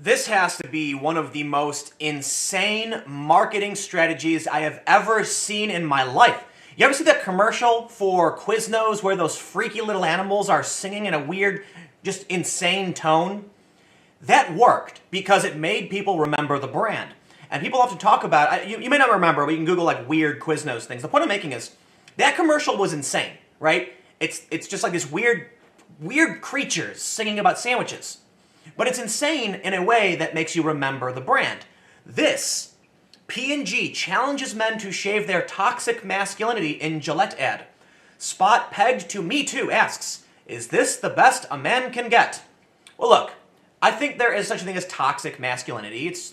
This has to be one of the most insane marketing strategies I have ever seen in my life. You ever see that commercial for Quiznos where those freaky little animals are singing in a weird, just insane tone? That worked because it made people remember the brand. And people often talk about, you may not remember, but you can Google like weird Quiznos things. The point I'm making is, that commercial was insane, right? It's just like this weird creatures singing about sandwiches. But it's insane in a way that makes you remember the brand. This, P&G challenges men to shave their toxic masculinity in Gillette ad. Spot pegged to Me Too asks, is this the best a man can get? Well, look, I think there is such a thing as toxic masculinity. It's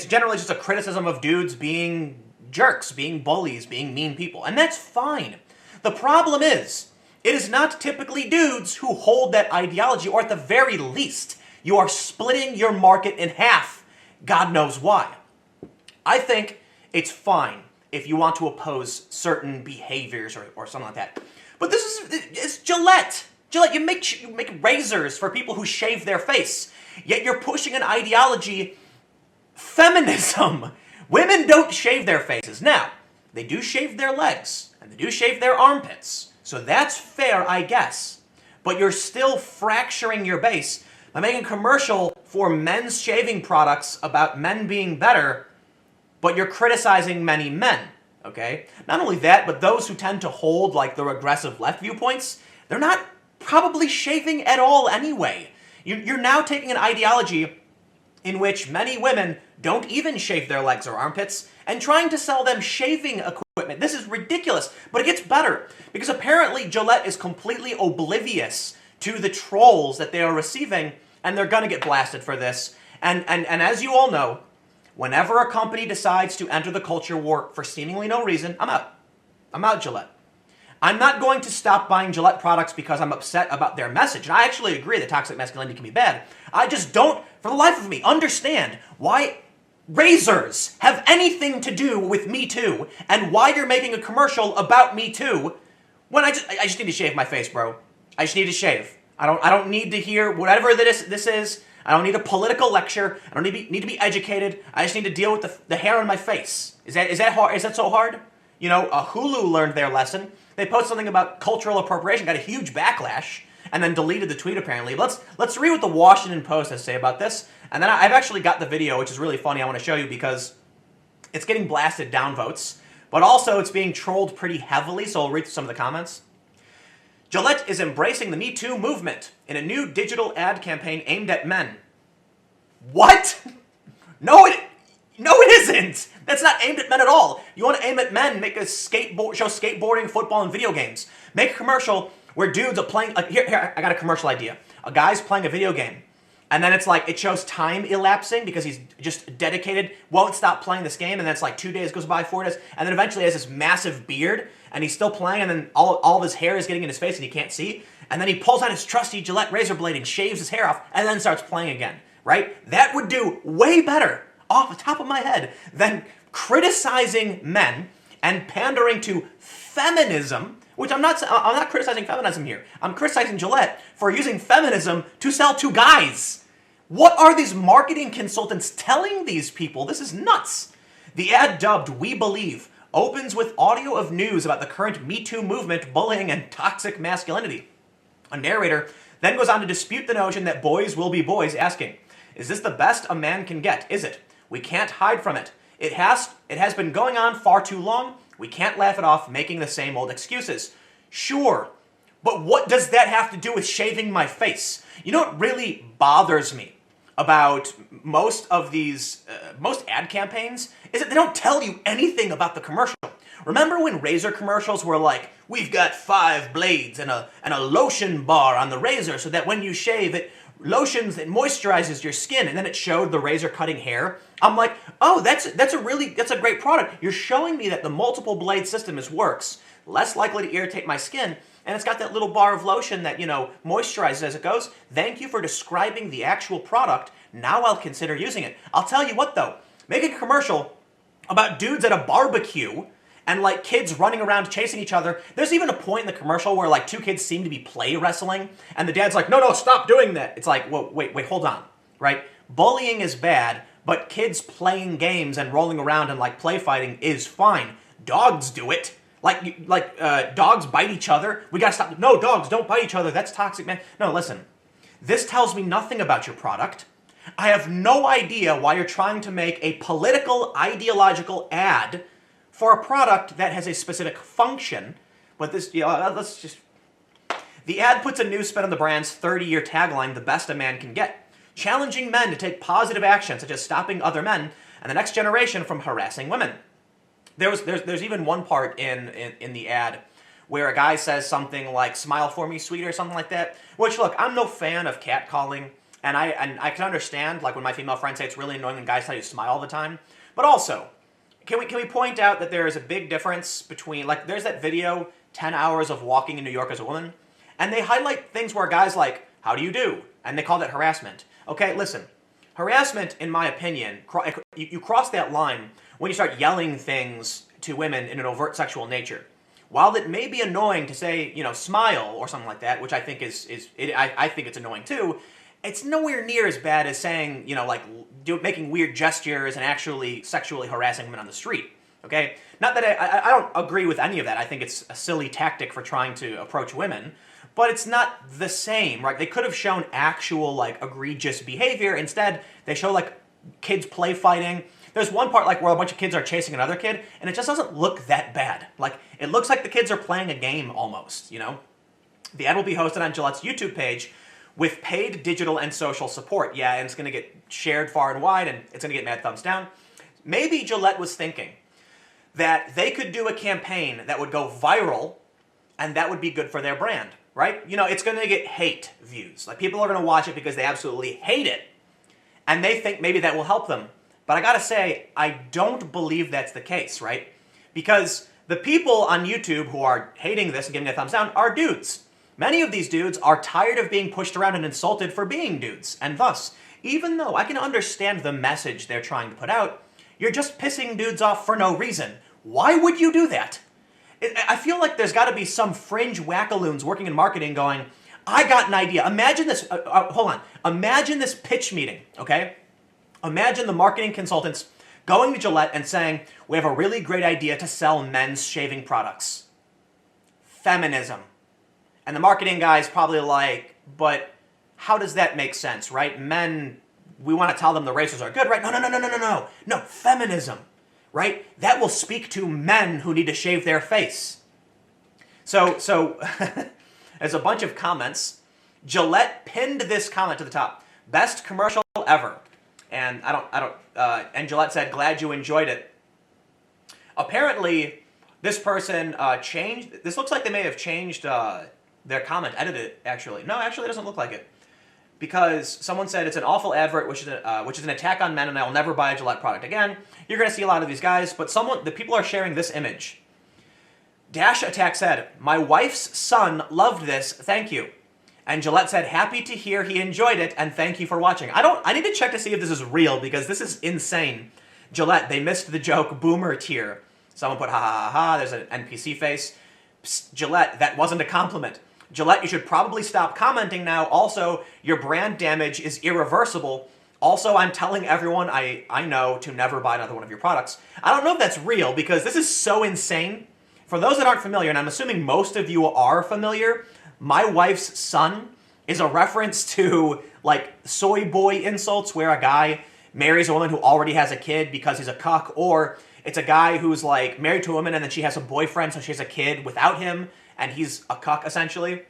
generally just a criticism of dudes being jerks, being bullies, being mean people. And that's fine. The problem is, it is not typically dudes who hold that ideology, or at the very least, you are splitting your market in half. God knows why. I think it's fine if you want to oppose certain behaviors or something like that. But it's Gillette. Gillette, you make razors for people who shave their face. Yet you're pushing an ideology, feminism. Women don't shave their faces. Now, they do shave their legs, and they do shave their armpits. So that's fair, I guess. But you're still fracturing your base by making a commercial for men's shaving products about men being better, but you're criticizing many men, okay? Not only that, but those who tend to hold like the regressive left viewpoints, they're not probably shaving at all anyway. You're now taking an ideology in which many women don't even shave their legs or armpits and trying to sell them shaving equipment. This is ridiculous, but it gets better because apparently Gillette is completely oblivious to the trolls that they are receiving, and they're gonna get blasted for this. And as you all know, whenever a company decides to enter the culture war for seemingly no reason, I'm out. I'm out, Gillette. I'm not going to stop buying Gillette products because I'm upset about their message. And I actually agree that toxic masculinity can be bad. I just don't, for the life of me, understand why razors have anything to do with Me Too and why you're making a commercial about Me Too when I just need to shave my face, bro. I just need to shave. I don't need to hear whatever this is. I don't need a political lecture. I don't need to be educated. I just need to deal with the hair on my face. Is that hard? Is that so hard? You know, Hulu learned their lesson. They posted something about cultural appropriation, got a huge backlash, and then deleted the tweet apparently. Let's read what the Washington Post has to say about this. And then I've actually got the video, which is really funny. I want to show you because it's getting blasted downvotes, but also it's being trolled pretty heavily. So I'll read through some of the comments. Gillette is embracing the Me Too movement in a new digital ad campaign aimed at men. What? No, it isn't. That's not aimed at men at all. You want to aim at men, make a show skateboarding, football, and video games. Make a commercial where dudes are playing, here, I got a commercial idea. A guy's playing a video game, and then it's like, it shows time elapsing because he's just dedicated, won't stop playing this game, and then it's like 2 days goes by, 4 days, and then eventually he has this massive beard, and he's still playing, and then all of his hair is getting in his face and he can't see, and then he pulls out his trusty Gillette razor blade and shaves his hair off, and then starts playing again, right? That would do way better, off the top of my head, than criticizing men and pandering to feminism, which I'm not criticizing feminism here. I'm criticizing Gillette for using feminism to sell to guys. What are these marketing consultants telling these people? This is nuts. The ad, dubbed We Believe, opens with audio of news about the current Me Too movement, bullying, and toxic masculinity. A narrator then goes on to dispute the notion that boys will be boys, asking, is this the best a man can get? Is it? We can't hide from it. It has been going on far too long. We can't laugh it off making the same old excuses. Sure, but what does that have to do with shaving my face? You know what really bothers me about most of these, most ad campaigns, is that they don't tell you anything about the commercial. Remember when razor commercials were like, we've got 5 blades and a lotion bar on the razor so that when you shave it lotions, it moisturizes your skin, and then it showed the razor cutting hair. I'm like, oh, that's a great product. You're showing me that the multiple blade system works, less likely to irritate my skin, and it's got that little bar of lotion that, moisturizes as it goes. Thank you for describing the actual product. Now I'll consider using it. I'll tell you what though, making a commercial about dudes at a barbecue and like kids running around chasing each other. There's even a point in the commercial where like 2 kids seem to be play wrestling, and the dad's like, no, stop doing that. It's like, whoa, wait, hold on, right? Bullying is bad, but kids playing games and rolling around and like play fighting is fine. Dogs do it. Dogs bite each other. We gotta stop. No, dogs don't bite each other. That's toxic, man. No, listen. This tells me nothing about your product. I have no idea why you're trying to make a political, ideological ad for a product that has a specific function. But this, let's just... The ad puts a new spin on the brand's 30-year tagline, the best a man can get, challenging men to take positive action, such as stopping other men and the next generation from harassing women. There's even one part in the ad where a guy says something like, smile for me, sweet, or something like that, which, look, I'm no fan of catcalling, and I can understand, like, when my female friends say it's really annoying when guys tell you to smile all the time, but also, can we point out that there is a big difference between, like, there's that video, 10 hours of walking in New York as a woman, and they highlight things where a guy's like, how do you do? And they call that harassment. Okay, listen, harassment, in my opinion, you cross that line when you start yelling things to women in an overt sexual nature. While it may be annoying to say, smile or something like that, which I think I think it's annoying too, it's nowhere near as bad as saying, making weird gestures and actually sexually harassing women on the street. Okay? Not that I don't agree with any of that. I think it's a silly tactic for trying to approach women, but it's not the same, right? They could have shown actual, egregious behavior. Instead, they show, kids play fighting. There's one part, where a bunch of kids are chasing another kid, and it just doesn't look that bad. It looks like the kids are playing a game almost, The ad will be hosted on Gillette's YouTube page with paid digital and social support. Yeah, and it's going to get shared far and wide, and it's going to get mad thumbs down. Maybe Gillette was thinking that they could do a campaign that would go viral, and that would be good for their brand, right? It's going to get hate views. People are going to watch it because they absolutely hate it, and they think maybe that will help them. But I gotta say, I don't believe that's the case, right? Because the people on YouTube who are hating this and giving it a thumbs down are dudes. Many of these dudes are tired of being pushed around and insulted for being dudes. And thus, even though I can understand the message they're trying to put out, you're just pissing dudes off for no reason. Why would you do that? I feel like there's gotta be some fringe wackaloons working in marketing going, I got an idea. Imagine this, hold on. Imagine this pitch meeting, okay? Imagine the marketing consultants going to Gillette and saying, we have a really great idea to sell men's shaving products. Feminism. And the marketing guy's probably like, but how does that make sense, right? Men, we want to tell them the razors are good, right? No, feminism, right? That will speak to men who need to shave their face. So there's a bunch of comments. Gillette pinned this comment to the top. Best commercial ever. And and Gillette said, glad you enjoyed it. Apparently, this person changed, this looks like they may have changed their comment, edited it, actually. No, actually it doesn't look like it. Because someone said it's an awful advert, which is an attack on men, and I will never buy a Gillette product again. You're going to see a lot of these guys, but the people are sharing this image. Dash Attack said, my wife's son loved this, thank you. And Gillette said, happy to hear he enjoyed it, and thank you for watching. I need to check to see if this is real, because this is insane. Gillette, they missed the joke, boomer tier. Someone put, ha ha ha ha, there's an NPC face. Psst, Gillette, that wasn't a compliment. Gillette, you should probably stop commenting now. Also, your brand damage is irreversible. Also, I'm telling everyone I know to never buy another one of your products. I don't know if that's real, because this is so insane. For those that aren't familiar, and I'm assuming most of you are familiar, my wife's son is a reference to, soy boy insults where a guy marries a woman who already has a kid because he's a cuck, or it's a guy who's, married to a woman and then she has a boyfriend, so she has a kid without him, and he's a cuck, essentially.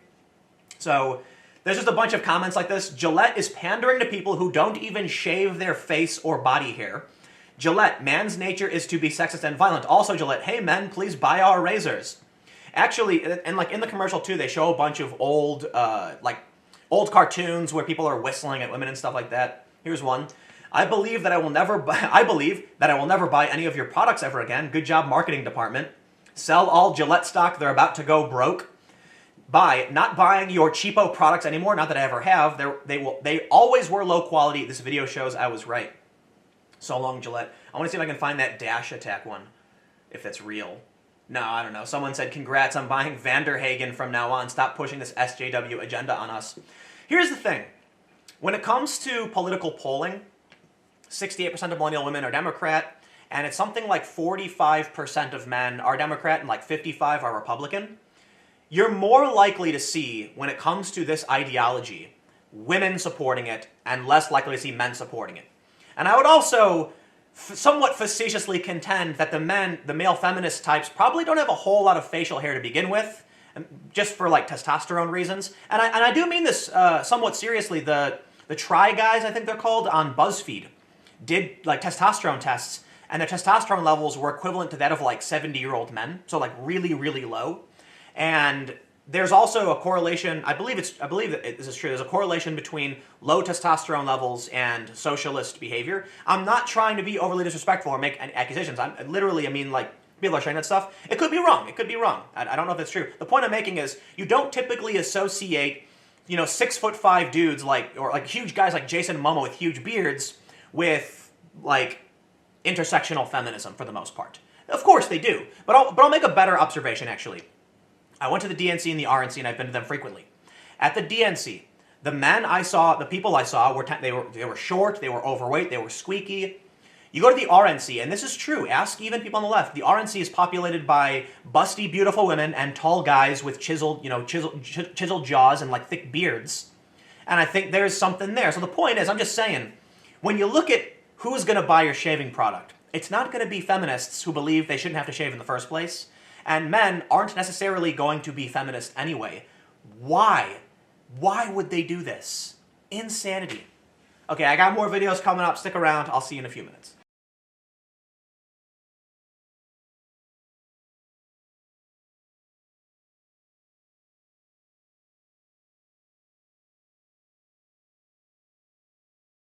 So there's just a bunch of comments like this. Gillette is pandering to people who don't even shave their face or body hair. Gillette, man's nature is to be sexist and violent. Also, Gillette, hey men, please buy our razors. Actually, and in the commercial too, they show a bunch of old cartoons where people are whistling at women and stuff like that. Here's one. I believe that I will never buy any of your products ever again. Good job, marketing department. Sell all Gillette stock. They're about to go broke. Not buying your cheapo products anymore. Not that I ever have. They always were low quality. This video shows I was right. So long, Gillette. I want to see if I can find that Dash Attack one, if that's real. No, I don't know. Someone said, congrats, I'm buying Vanderhagen from now on. Stop pushing this SJW agenda on us. Here's the thing. When it comes to political polling, 68% of millennial women are Democrat, and it's something like 45% of men are Democrat and like 55 are Republican. You're more likely to see, when it comes to this ideology, women supporting it and less likely to see men supporting it. And I would also somewhat facetiously contend that the male feminist types probably don't have a whole lot of facial hair to begin with, just for like testosterone reasons. And I do mean this somewhat seriously. The Try Guys, I think they're called, on BuzzFeed, did like testosterone tests, and their testosterone levels were equivalent to that of like 70-year-old men, so like really, really low. And there's also a correlation, I believe that this is true, there's a correlation between low testosterone levels and socialist behavior. I'm not trying to be overly disrespectful or make any accusations. I mean, like, people are saying that stuff. It could be wrong. I don't know if it's true. The point I'm making is you don't typically associate, 6'5" dudes or huge guys like Jason Momoa with huge beards with like intersectional feminism for the most part. Of course they do, but I'll make a better observation actually. I went to the DNC and the RNC, and I've been to them frequently. At the DNC, the people I saw were short, they were overweight, they were squeaky. You go to the RNC, and this is true. Ask even people on the left. The RNC is populated by busty, beautiful women and tall guys with chiseled jaws and like thick beards. And I think there's something there. So the point is, I'm just saying, when you look at who's going to buy your shaving product, it's not going to be feminists who believe they shouldn't have to shave in the first place. And men aren't necessarily going to be feminist anyway. Why? Why would they do this? Insanity. Okay, I got more videos coming up. Stick around. I'll see you in a few minutes.